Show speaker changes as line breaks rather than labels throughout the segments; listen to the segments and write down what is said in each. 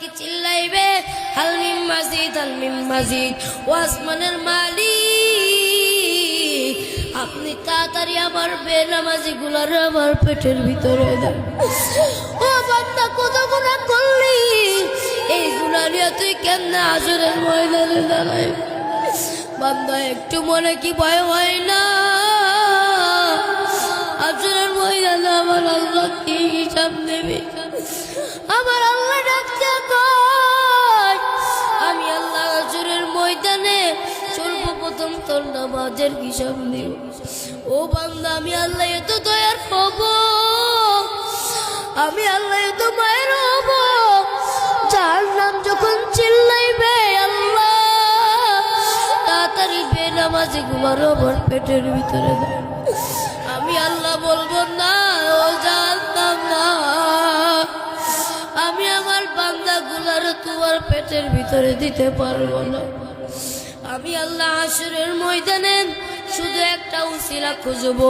কি চিল্লাইবে হাল মিন মাজিদ, হাল মিন মাজিদ। ও আসমানের মালিক, আপনি তাড়াতাড়ি আমার বেনামাজি গুলার আমার পেটের ভিতরে দেন। ও বান্দা, কত গুনাহ করলি, এই গুনাহ নিয়ে তুই কেমনে হাসরের ময়দানে দাঁড়াই? বান্দা, একটু মনে কি ভয় হয় না? হাসরের ময়দানে আমার আল্লাহ কি হিসাব নেবে? আমার আল্লাহ ডাকতে কয়, আমি আল্লাহ হাসরের ময়দানে সর্বপ্রথম তোর নামাজের হিসাব নেব। ও বান্দা, আমি আল্লাহ এত দয়ার হব, আমি আল্লাহ এত মায়ের হব, যার নাম যখন চিল্লাইবে আল্লাহ তাড়াতাড়ি বেনামাজি গুলার আমার পেটের ভিতরে দেয়, আমি আল্লাহ বলবো না ও জানতাম না, আমি আমার বান্দা গুলার তোমার পেটের ভিতরে দিতে পারবো না। আমি আল্লাহ হাসরের ময়দানে শুধু একটা উসিলা খুঁজব,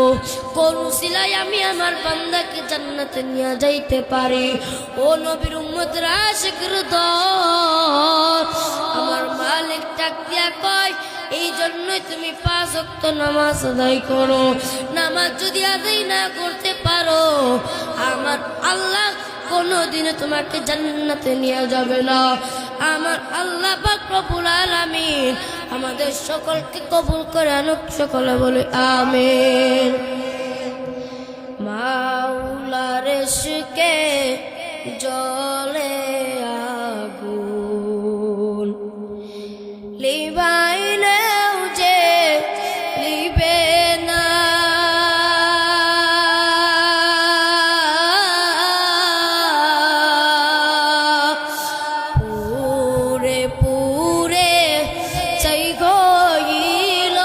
কোন উসিলায় আমি আমার বান্দাকে জান্নাতে নিয়ে যাইতে পারি। ও নবীর উম্মতরা, আশিকের দল, আমার মালিক ডাক দিয়া কয়, এই জন্যই তুমি 5 ওয়াক্ত নামাজ আদায় করো। নামাজ যদি আদায় না করতে পারো, আমার আল্লাহ কোনোদিনও তোমাকে জান্নাতে নিয়ে যাবে না। আমার আল্লাহ পাক রব্বুল আলামিন আমাদের সকলকে কবুল করে আনুক, সকলে বলে আমিন। মাওলার ইশকে জ্বলে আগুন, লিবাইলেও যে লিবে না, পুরে পুরে চাই গইল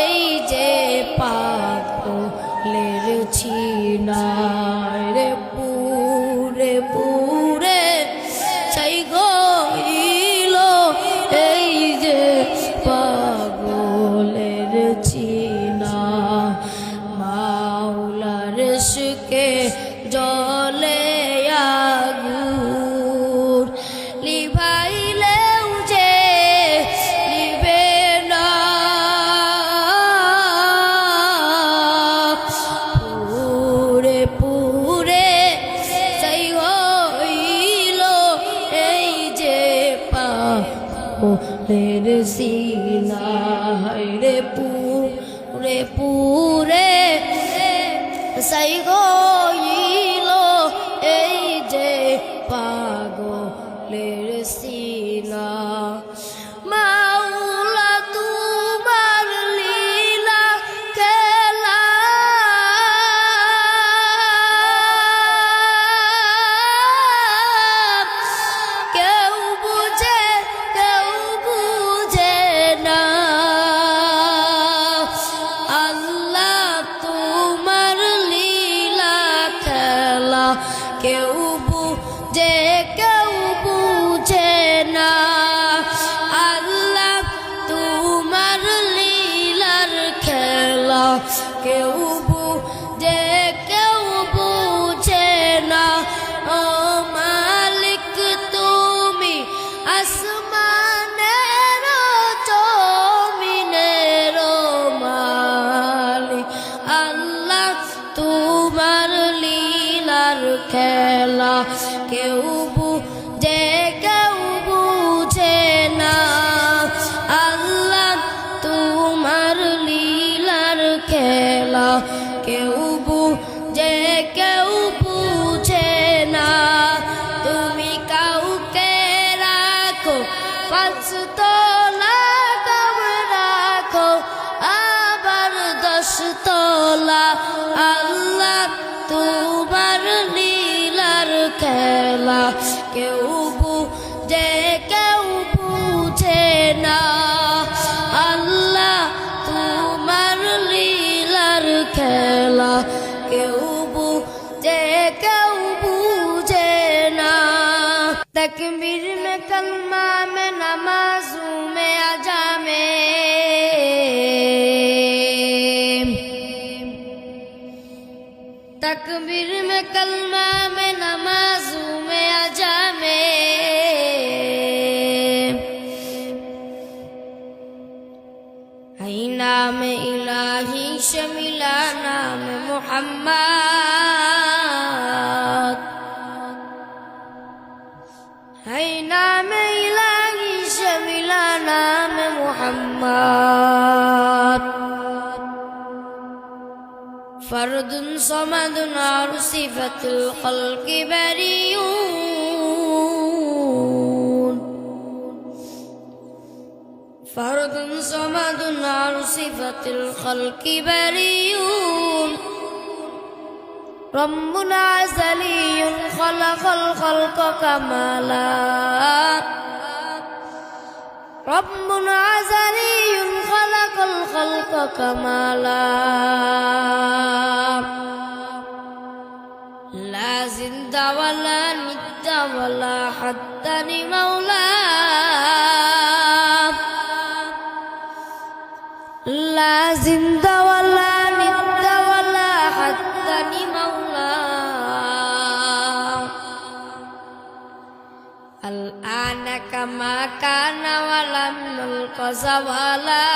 এই যে পাগলের ছিনায় রে, পুরে পুরে চাই গইল এই যে পাগলের ছিনা। মাওলার ইশকে জ্বলে আগুন, লিভাইলেও যে লিবে না, পুরে পুরে চাই হইল এই যে পাগলের সিনা রে, পুরে পুরে চাই হইল এই যে পাগলের সিনা। মাওলা তোমার লীলা খেলা, কেউ বুঝে কেউ বুঝে না, আল্লাহ তোমার লীলা খেলা কেউ বুঝে কেউ বুঝে না, আল্লাহ তোমার লীলার খেলা কেউ বুঝে কেউ বুঝে না। ও মালিক তুমি আসমানের জমিনের মালিক, আল্লাহ তোমার লীলার খেলা কেউ বুঝে কেউ বুঝে না, আল্লাহ তোমার লীলার খেলা কেউ বুঝে কেউ বুঝে না। তুমি কাউকে রাখো 5 তলা কম রাখো, আবার 10 তলা, আল্লাহ তোমার লীলার খেলা কেউ বুঝে কেউ বুঝে না, আল্লাহ তোমার লীলার খেলা কেউ বুঝে কেউ বুঝে না। तकबीर में कलमा में नमाजों में आजा में, तकबीर में कलमा में नमाजों में आजा में, है नाम इलाही से मिला नाम मोहम्मद फर्दुन समदुन और सिफतुल खल्क़ि बरीऊन फर्दुन समदुन और सिफतुल खल्क़ि बरीऊन रब्बुन अज़लियुन खलक़ल खल्क़ कमाला रब्बुन अज़लियुन खलक़ल खल्क़ कमाला ला ज़िंदा वला निद्दा वला हद्दा लिमौला ला ज़िंदा वला निद्दा वला हद्दा लिमौला الآن كما كان ولم نلق زوالا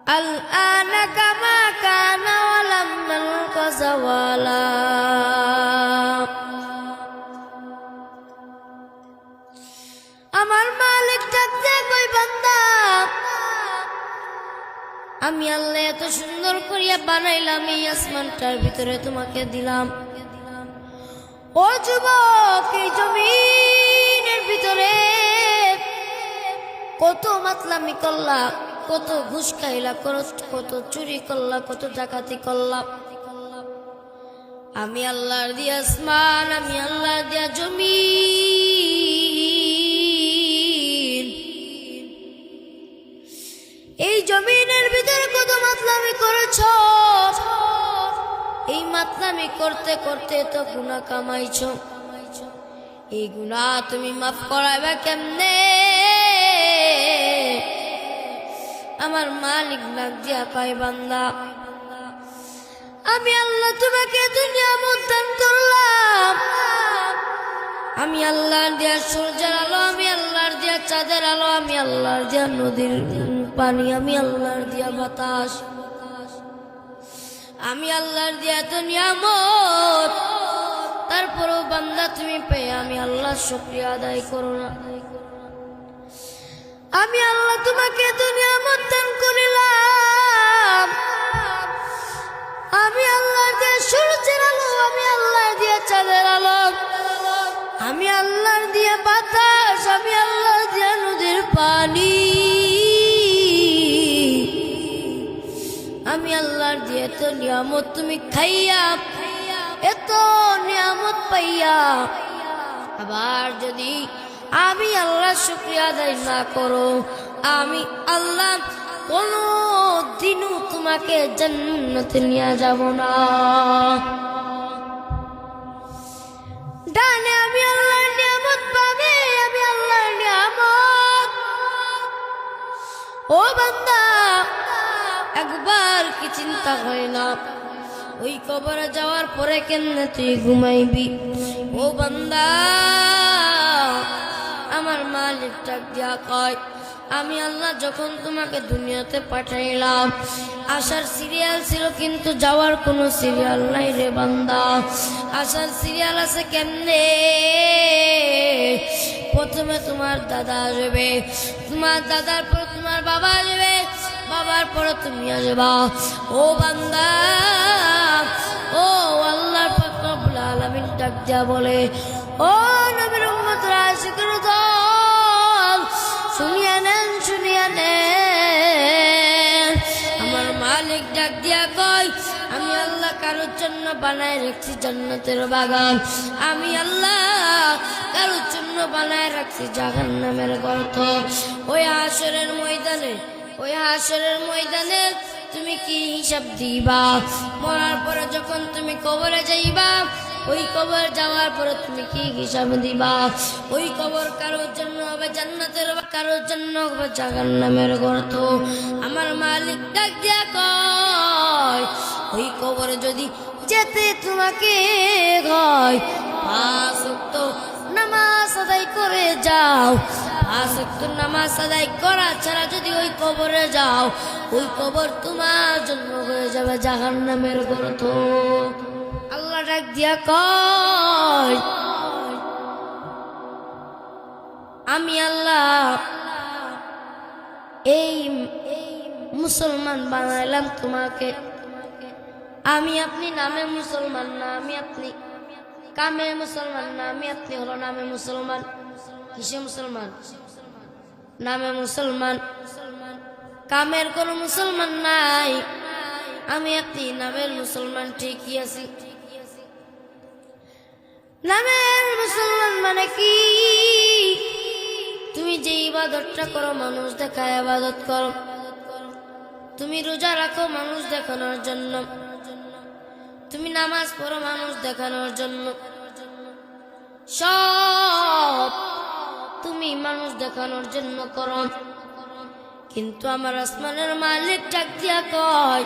الآن كما كان ولم نلق زوالا আমার মালিক ডাকতে কই বান্দা আমি আল্লাহ এত সুন্দর করিয়া বানাইলাম এই আসমানটার ভিতরে তোমাকে দিলাম ও যুবক এই জমিনের ভিতরে কত মাতলামি করলা কত ঘুষ খাইলা কত চুরি করলা কত ডাকাতি করলা আমি আল্লাহর দিয়া আসমান আমি আল্লাহর দিয়া জমিন এই জমিনের ভিতরে কত মাতলামি করেছ এই মাতলামি করতে করতে তো গুনাহ কামাইছ এই গুনাহ তুমি মাফ করাইবা কেমনে আমার মালিক ডাক দিয়া কয় বান্দা আমি আল্লাহ তোমাকে দুনিয়া দান করলাম আমি আল্লাহর দিয়া সূর্যের আলো আমি আল্লাহর দিয়া চাঁদের আলো আমি আল্লাহর দিয়া নদীর পানি আমি আল্লাহর দিয়া বাতাস আমি আল্লাহর দিয়া তো নিয়ামত তারপরও বান্দা তুমি পেয়ে আমি আল্লাহর শুকরিয়া আদায় করো না আমি আল্লাহ তোমাকে তো নিয়ামত দান করিলাম আমি আল্লাহর দিয়া সূর্যের আলো আমি আল্লাহর দিয়া চাঁদের আলো আমি আল্লাহর দিয়া বাতাস আমি আল্লাহর দিয়া নদীর পানি আমি আল্লাহর দিয়া এত নিয়ামত তুমি খাইয়া এত নিয়ামত পাইয়া আবার যদি আমি আল্লাহর শুকরিয়া আদায় না করো আমি আল্লাহ কোনো দিনও তোমাকে জান্নাতে নিয়ে যাব না ডানে আমি আল্লাহর নিয়ামত পাবে আমি আল্লাহর নিয়ামত ও বান্দা একবার কি চিন্তা হয় না ওই কবরে যাওয়ার পরে কেমনে তুই ঘুমাইবি ও বান্দা আমার মালিক ডাক দিয়া কয় আমি আল্লাহ যখন তোমাকে দুনিয়াতে পাঠাইলাম আসার সিরিয়াল ছিল কিন্তু যাওয়ার কোনো সিরিয়াল নাই রে বান্দা আসার সিরিয়াল আছে কেমনে প্রথমে তোমার দাদা আসবে তোমার দাদার পর তোমার বাবা আসবে বাবার পরে তুমি আসবা ও বান্দা ও আল্লাহর পাক রব্বুল আলামিন ডাক দিয়া বলে ও নবীর উম্মতরা আশিকের দল শুনিয়া নেন আমার মালিক ডাক দিয়া কয় আমি আল্লাহ কারোর জন্য বানায় রাখছি জান্নাতের বাগান আমি আল্লাহ কারোর জন্য বানায় রাখছি জাহান্নামের গর্ত ওই হাশরের ময়দানে তুমি কি হিসাব দিবা মরার পরে যখন তুমি কবরে যাইবা ওই কবর যাওয়ার পরে তুমি কি হিসাব দিবা ওই কবর কারোর জন্য হবে জান্নাতের কারোর জন্য হবে জাহান্নামের গর্ত আমার মালিক ডাক দিয়া কয় ওই কবরে যদি যেতে তোমাকে হয় 5 ওয়াক্ত নামাজ আদায় করে যাও 5 ওয়াক্ত নামাজ আদায় করা ছাড়া যদি ওই কবরে যাও ওই কবর তোমার জন্য হয়ে যাবে জাহান্নামের গর্ত আল্লাহ ডাক দিয়া কয়, আমি আল্লাহ এই মুসলমান বানাইলাম তোমাকে। আমি আপনি নামে মুসলমান না, আমি আপনি কামে মুসলমান না, আমি আপনি হলো নামে মুসলমান। কিসে মুসলমান? নামে মুসলমান, কামের কোন মুসলমান নাই। আমি আপনি নামের মুসলমান ঠিকই আছি। নামের মুসলমান মানে কি? তুমি যে ইবাদতটা করো মানুষ দেখায় ইবাদত করো, তুমি রোজা রাখো মানুষ দেখানোর জন্য, তুমি নামাজ পড়ো মানুষ দেখানোর জন্য, সব তুমি মানুষ দেখানোর জন্য করো। কিন্তু আমার আসমানের মালিক ডাক দিয়া কয়,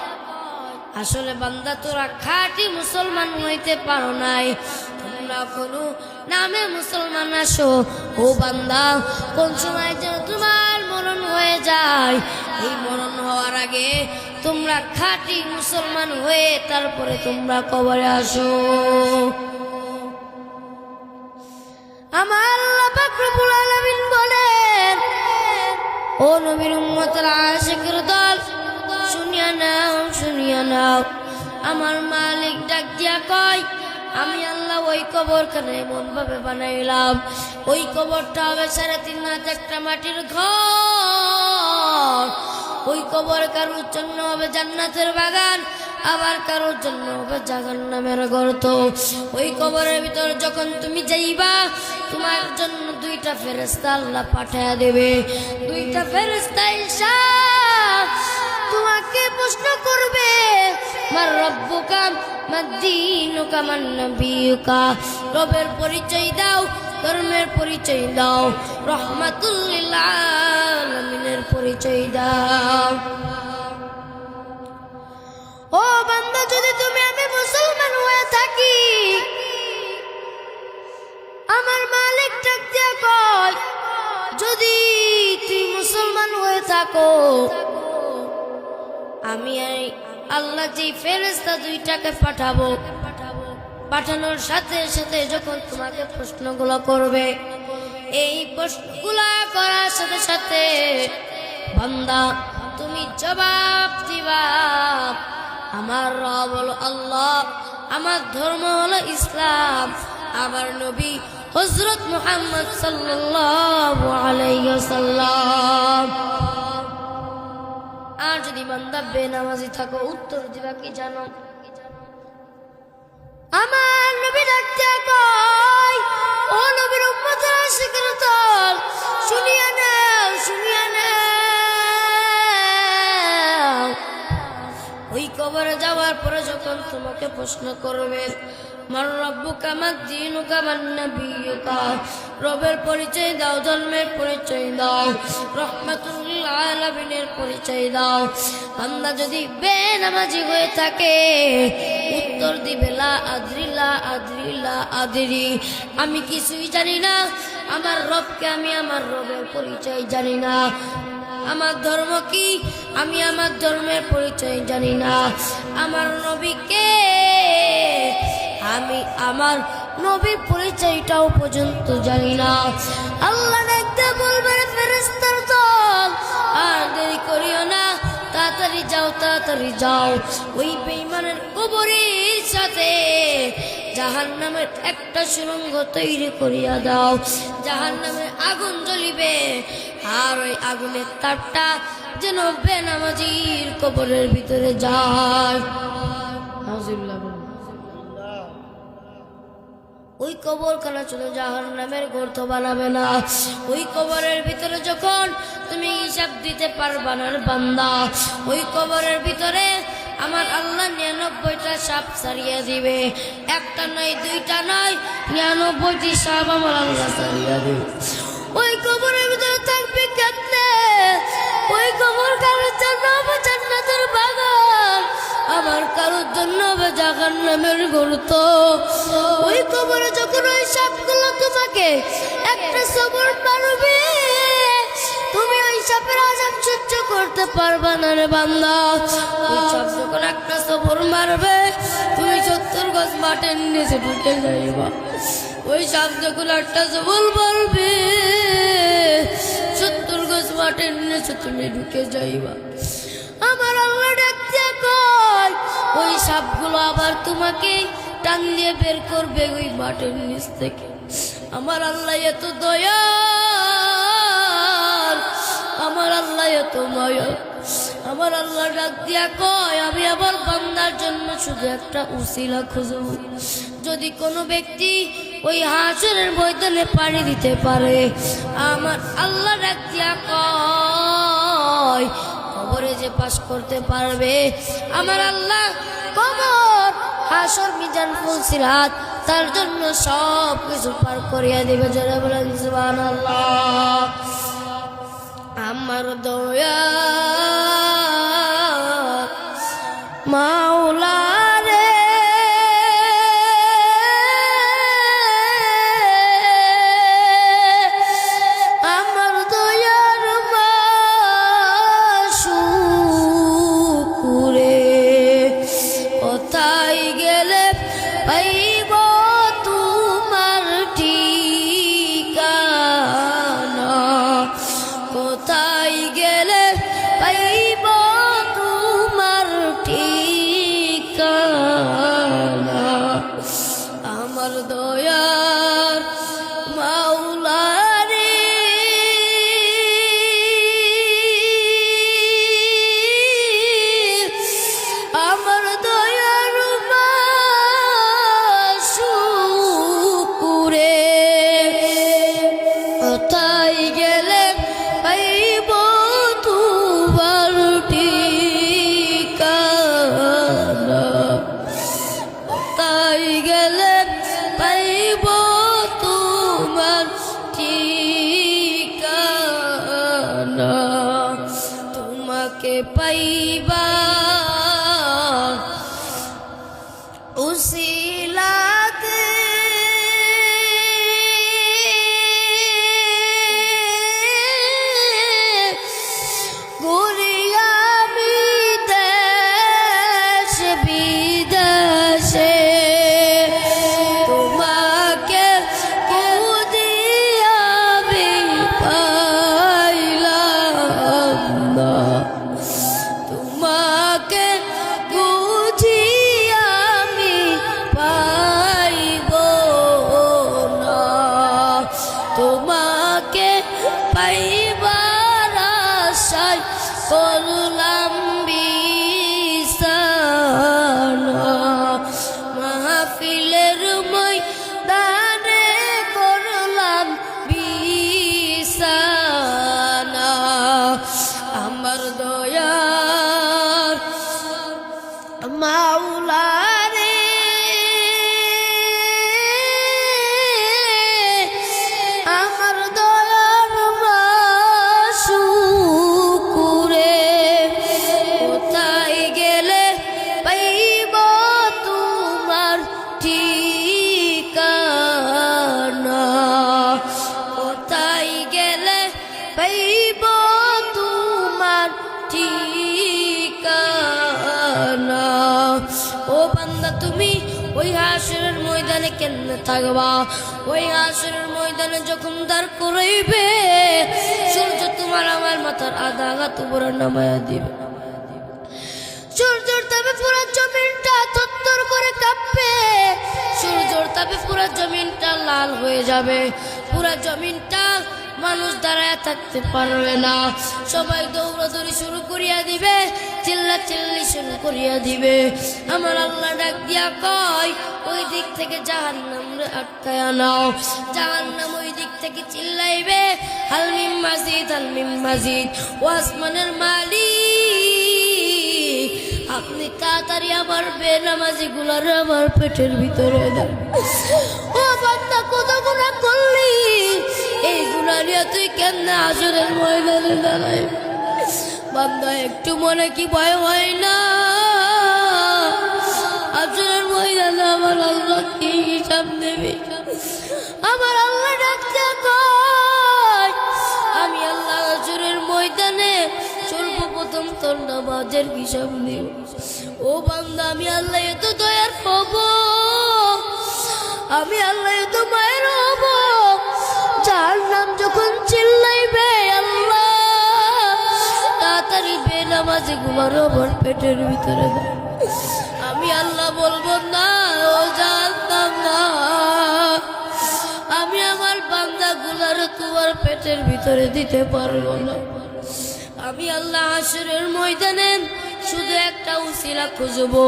আসলে বান্দা তোরা খাঁটি মুসলমান হইতে পারো নাই, তোমরা কোনো নামে মুসলমান আসো। ও বান্দা, কোন সময় যেন তোমার মরণ হয়ে যায়, এই মরণ হওয়ার আগে তোমরা খাঁটি মুসলমান হয়ে তারপরে তোমরা কবরে আসো। আমার আল্লাহ পাক রব্বুল আলামিন বলেন, ও নবীর উম্মতের আশিকের দল, শুনিয়া নাও, শুনিয়া নাও। আমার মালিক ডাক দিয়া কয়, আমি আল্লাহ ওই কবরখানে এমন ভাবে বানাইলাম, ওই কবরটা হবে 3.5 হাত একটা মাটির ঘর। ওই কবর কারোর জন্য হবে জান্নাতের বাগান, আবার কারোর জন্য হবে জাহান্নামের গর্ত। ওই কবরের ভিতর যখন তুমি যাইবা, তোমার জন্য 2টা ফেরেশতা আল্লাহ পাঠায়া দেবে। 2টা ফেরেশতা এসে তোমাকে প্রশ্ন করবে, মার রব্বুকা মা দীনুকা মান নবিয়ুকা, রবের পরিচয় দাও, ধর্মের পরিচয় দাও, রহমাতুল লিল আলামিনের পরিচয় দাও। ও বান্দা, যদি তুমি আমি মুসলমান হয়ে থাকি, আমার মালিক ডাক দিয়া কয়, যদি তুই মুসলমান হয়ে থাকো, আমি আল্লাহ যে ফেরেশতা 2টাকে পাঠাবো, পাঠানোর সাথে সাথে যখন তোমাকে প্রশ্নগুলো করবে, এই প্রশ্নগুলো করার সাথে সাথে বান্দা তুমি জবাব দিবা, আমার রব হলো আল্লাহ, আমার ধর্ম হলো ইসলাম, আমার নবী হযরত মুহাম্মদ সাল্লাল্লাহু আলাইহি ওয়াসাল্লাম। আর যদি বান্দা বেনামাজি থাকো, উত্তর দিবা কি জানো? আমার নবী ডাকতে কয়, ও নবীর উম্মতের আশিকের দল, শুনিয়া নাও, শুনিয়া নাও। ওই কবরে যাওয়ার পরে যখন তোমাকে প্রশ্ন করবে, মার রব্বুকা মা দীনুকা মান নবিয়ুকা, রবের পরিচয় দাও, ধর্মের পরিচয় দাও, রহমাতুল লিল আলামিনের পরিচয় দাও। বান্দা যদি বেনামাজি হয়ে থাকে, উত্তর দিবে লা আদরি, লা আদরি, লা আদরি, আমি কিছুই জানি না। আমার রবকে আমি আমার রবের পরিচয় জানি না। আমার ধর্ম কি, আমি আমার ধর্মের পরিচয় জানি না। আমার নবীকে, আমি আমার নবীর পরিচয়টাও পর্যন্ত জানি না। আল্লাহ দেখতে বলবেন, ফেরেশতার দল, আর দেরি করিও না, তাড়াতাড়ি যাও, তাড়াতাড়ি যাও। ওই বেঈমানের কবরের সাথে জাহান্নামের একটা সুড়ঙ্গ তৈরি করিয়া দাও, জাহান্নামের আগুন জ্বলিবে, আর ওই আগুনের তাপটা যেন বেনামাজির কবরের ভিতরে যায়। ওই কবরখানা শুধু জাহান্নামের গর্ত বানাবে না, ওই কবরের ভিতরে যখন তুমি হিসাব দিতে পারবা না বান্দা, ওই কবরের ভিতরে আমার আল্লাহ 99টা সাপ ছাড়িয়ে দিবে। একটা নয়, 2টা নয়, 99টি সাপ আমার আল্লাহ ছাড়িয়ে দিবে। ওই কবরের ভিতরে থাকবে কেমনে? ওই কবর কারোর জন্য হবে জান্নাতের বাগান, আমার কারোর জন্য হবে জাহান্নামের গর্ত। ওই কবরে যখন ওই সাপগুলো তোমাকে একটা সবর মারবে, তুমি ওই সাপের আযাব সহ্য করতে পারবা না বান্দা। ওই সাপ যখন একটা সবর মারবে, তুমি 70 গজ মাঠে মাটির নিচে ঢুকে যাইবা। ওই সাপ যখন একটা জবল বলবে 70 গজ মাটির নিচে তুমি ঢুকে যাইবা। আমার আল্লাহ ডাকতে কয় ওই সাপগুলো আবার তোমাকে টান দিয়ে বের করবে ওই মাটির নিচ থেকে। আমার আল্লাহ এত দয়াল, আমার আল্লাহ এত মায়া। আমার আল্লাহ ডাক দিয়া কয় আমি আবার বান্দার জন্য শুধু একটা উসিলা খুঁজব। যদি কোনো ব্যক্তি ওই হাসরের ময়দানে পাড়ি দিতে পারে, আমার আল্লাহ ডাক দিয়া কয় কবরে যে পাস করতে পারবে, আমার আল্লাহ কবর হাসর মিজান ফুলসিরাত তার জন্য সব কিছু পার করিয়া দিবে। যারা বলেন সুবহানাল্লাহ। আমার দয়া মাওলা রে, আমার দয়ার মাশুকুরে, কোথায় গেলে পাইব তোমার ঠিকানা, কোথায় গেলে পাইব তোমার ঠিকানা। আমার দয়ার মাওলা রে, আমার দয়ার মাশুকুরে, কোথায় গেলে পাইব তোমার ঠিকানা, কোথায় গেলে পাইব তোমার ঠিকানা। তোমাকে পাইবা উসিলাতে ঘুরি আমি দেশ বিদেশে, তোমাকে খুঁজিয়া আমি পাইলাম না, তোমাকে খুঁজিয়া আমি পাইব না, তোমাকে পাইবার আশায় করলাম বিছানা, মাহফিলের ময়দানে করলাম বিছানা। আমার দয়ার মাওলা রে, আমার দয়ার মাশুকুরে, কোথায় গেলে পাইব তোমার ঠিকানা, কোথায় গেলে পাইব তোমার ঠিকানা। ও বান্দা তুমি ওই হাসরের ময়দানে কেমনে থাকবা? ওই হাসরের ময়দানে যখন দাঁড় করাইবে, সূর্য তোমার আমার মাথার আধা হাত উপরে নামায়া দিবে। সূর্যের তাপে পুরো জমিনটা থরথর করে কাঁপবে, সূর্যের তাপে পুরো জমিনটা লাল হয়ে যাবে, পুরো জমিনটা মানুষ দাঁড়ায় থাকতে পারবে না। সবাই দৌড়াদৌড়ি শুরু করিয়া দিবে, চিল্লাচিল্লি শুরু করিয়া দিবে। আমার আল্লাহ ডাক দিয়া কয় ওই দিক থেকে জাহান্নাম আটকায়া নাও। জাহান্নাম ওই দিক থেকে চিল্লাইবে হালমিম মাজিদ, হালমিম মাজিদ। ও আসমানের মালিক, আপনি তাড়াতাড়ি আমার বেনামাজি গুলার আমার পেটের ভিতরে দেন। ও বান্দা কত গুনাহ করলি, এই গুনাহ নিয়ে তুই কেমনে হাসরের ময়দানে দাঁড়াই? বান্দা একটু মনে কি ভয় হয় না? হাসরের ময়দানে আমার আল্লাহ কি হিসাব নেবে? আমার আল্লাহ ডাকতে কয় আমি আল্লাহ হাসরের ময়দানে সর্বপ্রথম তোর নামাজের হিসাব নেব। ও বান্দা আমি আল্লাহ এত দয়ার খবর, আমি আল্লাহ তোমায় রব। জাহান্নাম যখন চিল্লাইবে আল্লাহ তাড়াতাড়ি বেনামাজি ঘুমানো আমার পেটের ভিতরে দাও। আমি আল্লাহ বলবো না ও জাহান্নাম না, আমি আমার বান্দাগুলার তোমার পেটের ভিতরে দিতে পারবো না। আমি আল্লাহ হাসরের ময়দানে শুধু একটা উসিলা খুঁজবো,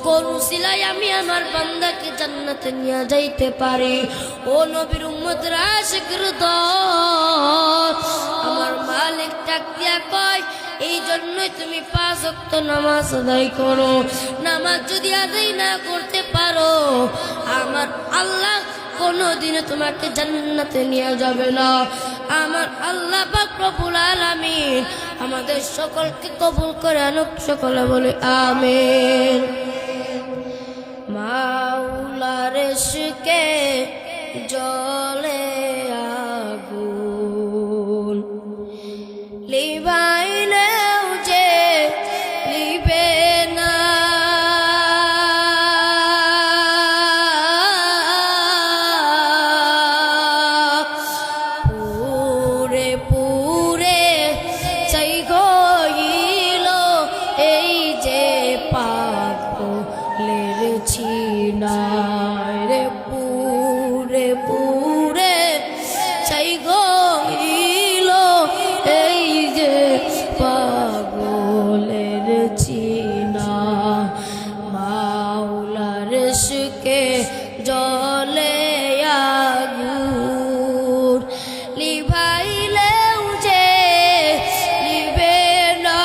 কোন উসিলায় আমি আমার বান্দাকে জান্নাতে নিয়ে যাইতে পারি। ও নবীর উম্মতের আশিকর দল, আমার মালিক ডাক দিয়া কয় এই জন্যই তুমি 5 ওয়াক্ত নামাজ আদায় করো। নামাজ যদি আদায় না করতে পারো আমার আল্লাহ কোনোদিনও তোমাকে জান্নাতে নিয়ে যাবে না। আমার আল্লাহ পাক রব্বুল আলামিন আমাদের সকলকে কবুল করে আনুক, সকলে বলে আমিন। মাওলার ইশকে জ্বলে আগুন, লিভাইলেও যে লিবে না। পুরে পুরে চাই গইল এই যে পাগলের ছিনায় রে। পুরে পুরে চাই গইল এই যে পাগলের চিনা। মাওলার ইশকে জ্বলে আগুন, লিভাইলেও যে লিবে না।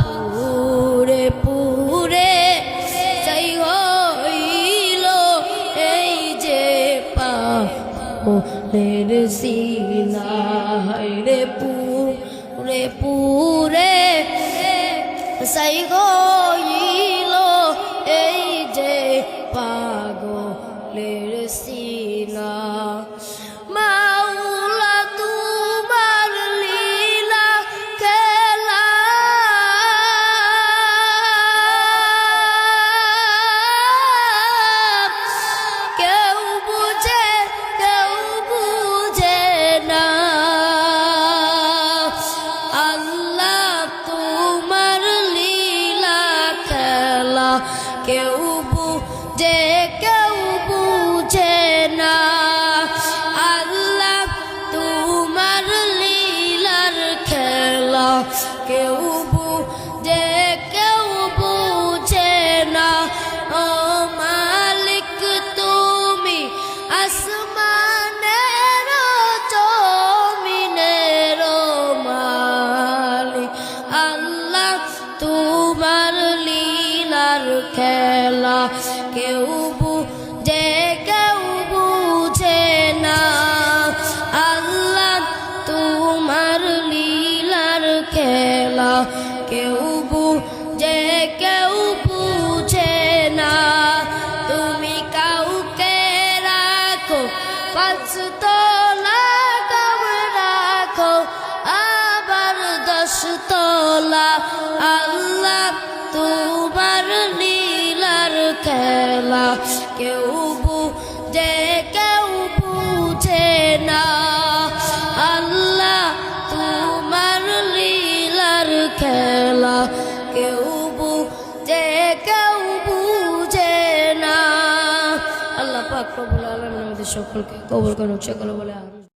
পুরে পুরে চাই হইল এই যে পাগলের সিনা রে। পুরে পুরে চাই হইল এই যে পাগলের সিনা। মাওলা তোমার লীলা খেলা কেউ বুঝে না। আল্লাহ তোমার লীলা খেলা কেউ বুঝে না। আল্লাহ তোমার লীলার খেলা কেউ বুঝে না। ও মালিক তুমি আসমানের জমিনের মালিক। আল্লাহ তোমার লীলার খেলা কেউ বুঝে না। আল্লাহ তোমার লীলার খেলা কেউ বুঝে না। তুমি কাউকে রাখো 5 তলা, কাউ রাখো আবার 10 তলা। আল্লাহ তোমার লীলার খেলা কেউ বুঝে না। আল্লাহ তোমার লীলার খেলা কেউ বুঝে না। আল্লাহ পাক রব্বুল আলামিন আমাদের সকলকে কবুল করুন, সকলে বলে আমিন।